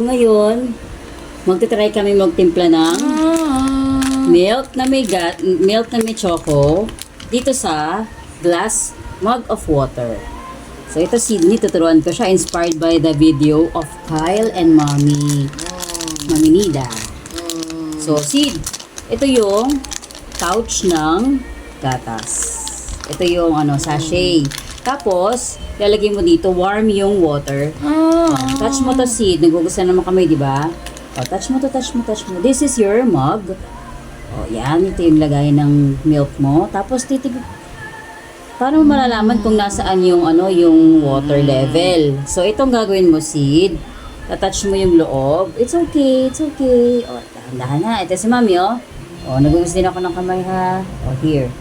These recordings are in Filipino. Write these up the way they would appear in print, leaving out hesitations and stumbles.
ngayon, magte-try kami magtimpla ng milk na may choco dito sa glass mug of water. So, ito Sydney, tuturuan ko siya. Inspired by the video of Kyle and Mami Nida. So, Sid, ito yung pouch ng gatas. Ito yung sachet. Tapos, lalagay mo dito, warm yung water. Touch mo to, Sid. Nagugustuhan naman kami, di ba? Touch mo. This is your mug. Yan. Ito yung lagay ng milk mo. Tapos, paano mo malalaman kung nasaan yung yung water level? So itong gagawin mo, Sid. Tatouch mo yung loob. It's okay. Dahan-dahan na. Ito si Mami, nagugus din ako ng kamay, ha. Here.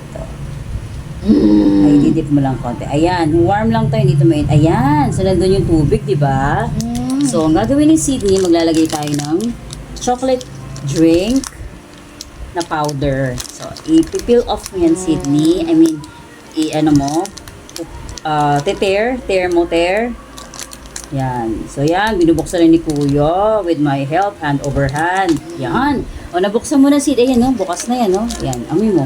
Ito. Ay, didip mo lang konti. Ayan, warm lang to, hindi to mainit. Ayan, so nandun yung tubig, di ba? So ang gagawin ni Sydney, maglalagay tayo ng chocolate drink na powder. So, i-peel off mo yan, Sydney. I mean, tear. Yan. So, yan. Binubuksan na ni Kuya with my help, hand over hand. Yan. Nabuksan mo na, Sid. Ayan, bukas na yan, Yan, amoy mo.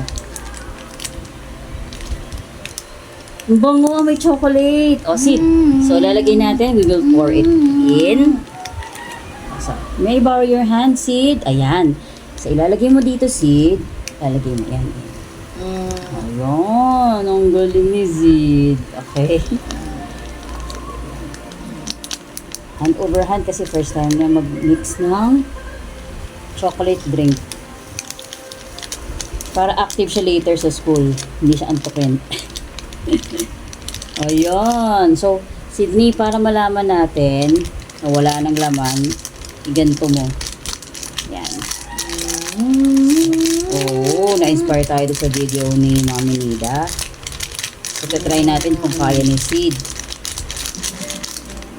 Ang bango, may chocolate. Sid. So, lalagay natin. We will pour it in. So, may I borrow your hand, Sid? Ayan. So, ilalagay mo dito, Sid. Ilalagay mo yan. Ayan. Ang galing ni Sid. Okay. Hand over hand kasi first time na mag-mix ng chocolate drink. Para active siya later sa school. Hindi siya antukin. Ayan. So, Sydney, para malaman natin na wala nang laman, iganto mo. Yan. Na-inspire tayo sa video ni Mami Nida. So, try natin kung kaya ni Sid.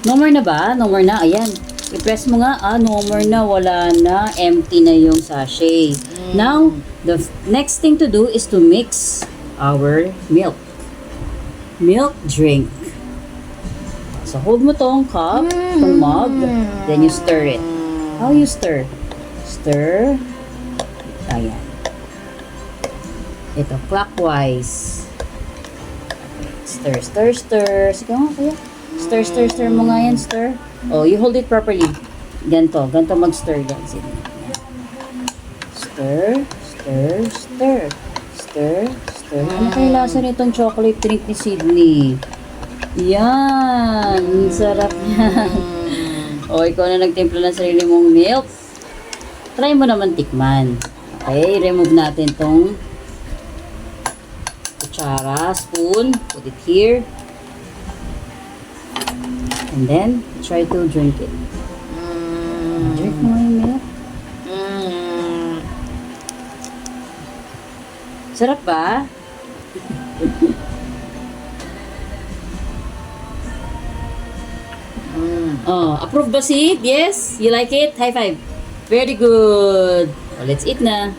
No more na ba? No more na. Ayan. I-press mo nga. No more na. Wala na. Empty na yung sachet. Now, the next thing to do is to mix our milk. Milk drink. So, hold mo tong cup, tong mug. Then you stir it. How you stir? Stir. Ayan. Ito, clockwise. Stir. Sige nga, kaya. Stir mo nga yan, stir. You hold it properly. Ganto mag-stir yan. Stir. Ano kaya lasa nitong chocolate drink ni Sydney? Yan. Sarap yan. Ikaw na nagtimpla ng sarili mong milk. Try mo naman tikman. Okay, remove natin tong kutsara, spoon, put it here. And then, try to drink it. Drink mo yung milk. Sarap ba? Approve ba, Sid? Yes? You like it? High five. Very good. Let's eat na.